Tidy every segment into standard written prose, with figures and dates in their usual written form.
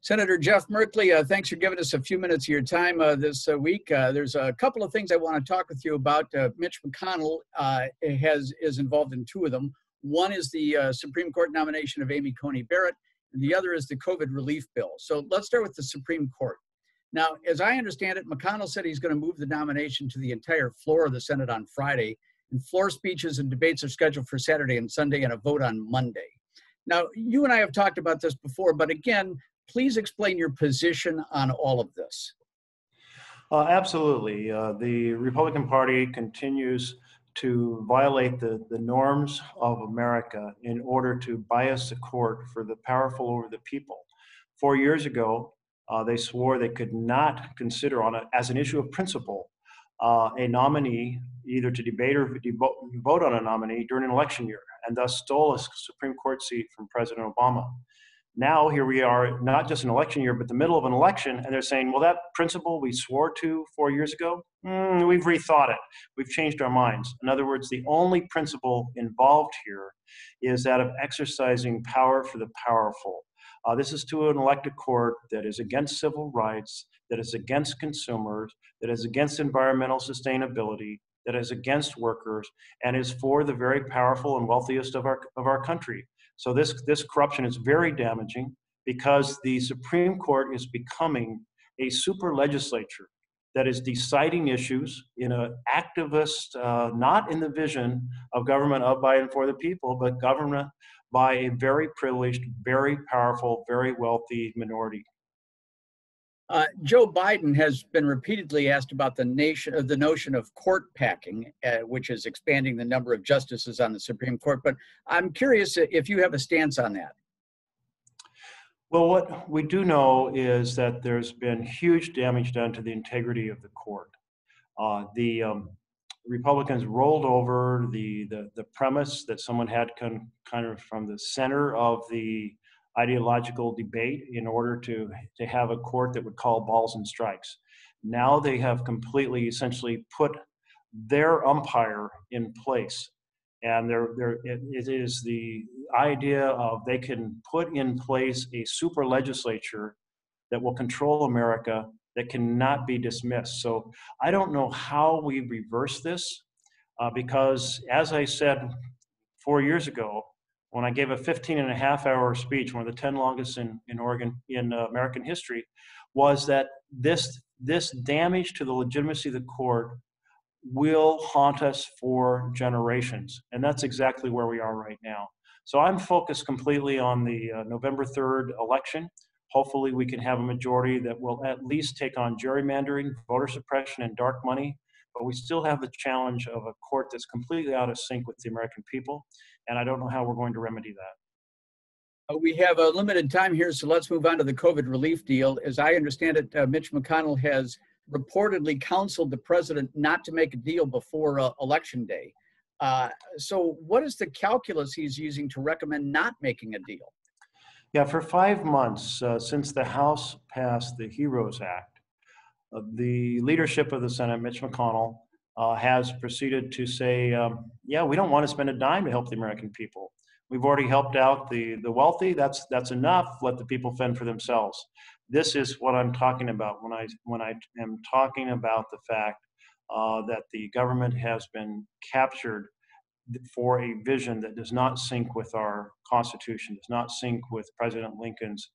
Senator Jeff Merkley, thanks for giving us a few minutes of your time this week. There's a couple of things I want to talk with you about. Mitch McConnell is involved in two of them. One is the Supreme Court nomination of Amy Coney Barrett, and the other is the COVID relief bill. So let's start with the Supreme Court. Now, as I understand it, McConnell said he's going to move the nomination to the entire floor of the Senate on Friday, and floor speeches and debates are scheduled for Saturday and Sunday and a vote on Monday. Now, you and I have talked about this before, but again, please explain your position on all of this. Absolutely. The Republican Party continues to violate the norms of America in order to bias the court for the powerful over the people. 4 years ago, they swore they could not consider as an issue of principle a nominee either to debate or vote on a nominee during an election year, and thus stole a Supreme Court seat from President Obama. Now here we are, not just an election year, but the middle of an election, and they're saying, well, that principle we swore to 4 years ago, we've rethought it. We've changed our minds. In other words, the only principle involved here is that of exercising power for the powerful. This is to an elected court that is against civil rights, that is against consumers, that is against environmental sustainability, that is against workers, and is for the very powerful and wealthiest of our country. So this corruption is very damaging because the Supreme Court is becoming a super legislature that is deciding issues in an activist, not in the vision of government of, by, and for the people, but government by a very privileged, very powerful, very wealthy minority. Joe Biden has been repeatedly asked about the notion of court packing, which is expanding the number of justices on the Supreme Court. But I'm curious if you have a stance on that. Well, what we do know is that there's been huge damage done to the integrity of the court. The Republicans rolled over the premise that someone had kind of from the center of the ideological debate in order to have a court that would call balls and strikes. Now they have completely essentially put their umpire in place. And it is the idea of they can put in place a super legislature that will control America that cannot be dismissed. So I don't know how we reverse this because as I said 4 years ago, when I gave a 15-and-a-half-hour speech, one of the 10 longest in American history, was that this damage to the legitimacy of the court will haunt us for generations. And that's exactly where we are right now. So I'm focused completely on the November 3rd election. Hopefully we can have a majority that will at least take on gerrymandering, voter suppression, and dark money. But we still have the challenge of a court that's completely out of sync with the American people. And I don't know how we're going to remedy that. We have a limited time here, so let's move on to the COVID relief deal. As I understand it, Mitch McConnell has reportedly counseled the president not to make a deal before Election Day. So what is the calculus he's using to recommend not making a deal? Yeah, for 5 months since the House passed the HEROES Act, the leadership of the Senate, Mitch McConnell, has proceeded to say, yeah, we don't want to spend a dime to help the American people. We've already helped out the wealthy. That's enough. Let the people fend for themselves. This is what I'm talking about when I am talking about the fact that the government has been captured for a vision that does not sync with our Constitution, does not sync with President Lincoln's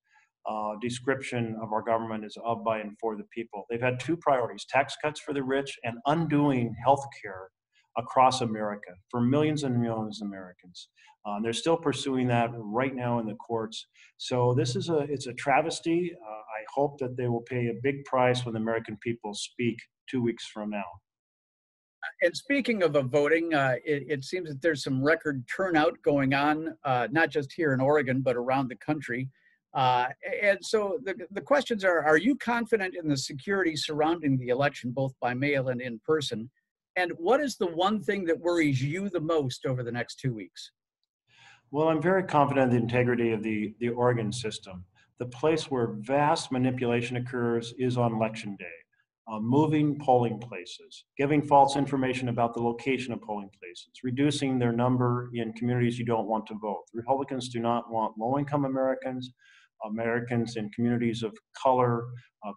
description of our government as of, by, and for the people. They've had two priorities: tax cuts for the rich and undoing health care across America for millions and millions of Americans. They're still pursuing that right now in the courts. So this is it's a travesty. I hope that they will pay a big price when the American people speak 2 weeks from now. And speaking of voting, it seems that there's some record turnout going on, not just here in Oregon, but around the country. And so the questions are you confident in the security surrounding the election, both by mail and in person? And what is the one thing that worries you the most over the next 2 weeks? Well, I'm very confident in the integrity of the Oregon system. The place where vast manipulation occurs is on Election Day. Moving polling places, giving false information about the location of polling places, reducing their number in communities you don't want to vote. Republicans do not want low-income Americans Americans in communities of color,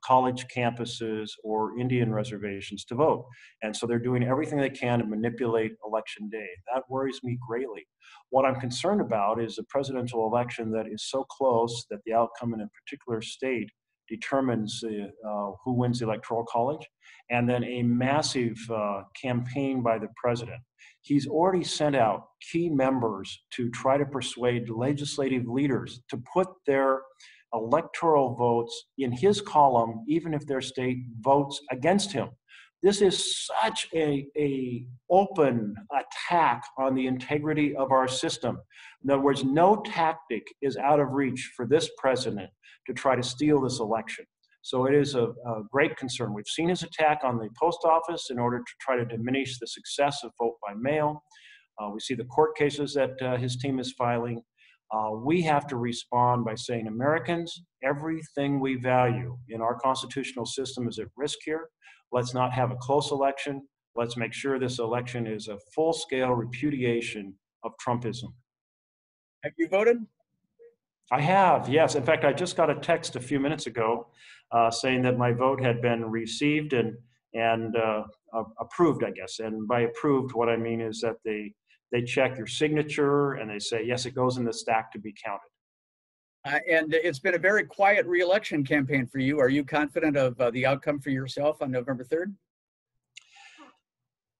college campuses, or Indian reservations to vote. And so they're doing everything they can to manipulate election day. That worries me greatly. What I'm concerned about is a presidential election that is so close that the outcome in a particular state determines who wins the Electoral College, and then a massive campaign by the president. He's already sent out key members to try to persuade legislative leaders to put their electoral votes in his column, even if their state votes against him. This is such a open attack on the integrity of our system. In other words, no tactic is out of reach for this president to try to steal this election. So it is a great concern. We've seen his attack on the post office in order to try to diminish the success of vote by mail. We see the court cases that his team is filing. We have to respond by saying, Americans, everything we value in our constitutional system is at risk here. Let's not have a close election. Let's make sure this election is a full-scale repudiation of Trumpism. Have you voted? I have, yes. In fact, I just got a text a few minutes ago saying that my vote had been received and approved, I guess. And by approved, what I mean is that they check your signature and they say, yes, it goes in the stack to be counted. And it's been a very quiet re-election campaign for you. Are you confident of the outcome for yourself on November 3rd?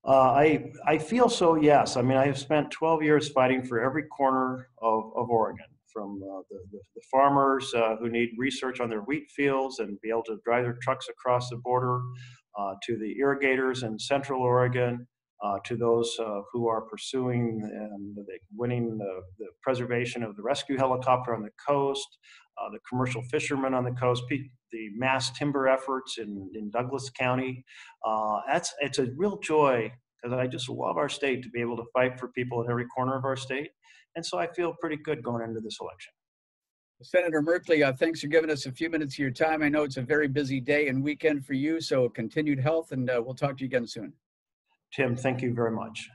I feel so, yes. I mean, I have spent 12 years fighting for every corner of Oregon, from the farmers who need research on their wheat fields and be able to drive their trucks across the border, to the irrigators in Central Oregon, to those who are pursuing and winning the preservation of the rescue helicopter on the coast, the commercial fishermen on the coast, the mass timber efforts in Douglas County. It's a real joy, because I just love our state to be able to fight for people in every corner of our state. And so I feel pretty good going into this election. Senator Merkley, thanks for giving us a few minutes of your time. I know it's a very busy day and weekend for you, so continued health, and we'll talk to you again soon. Tim, thank you very much.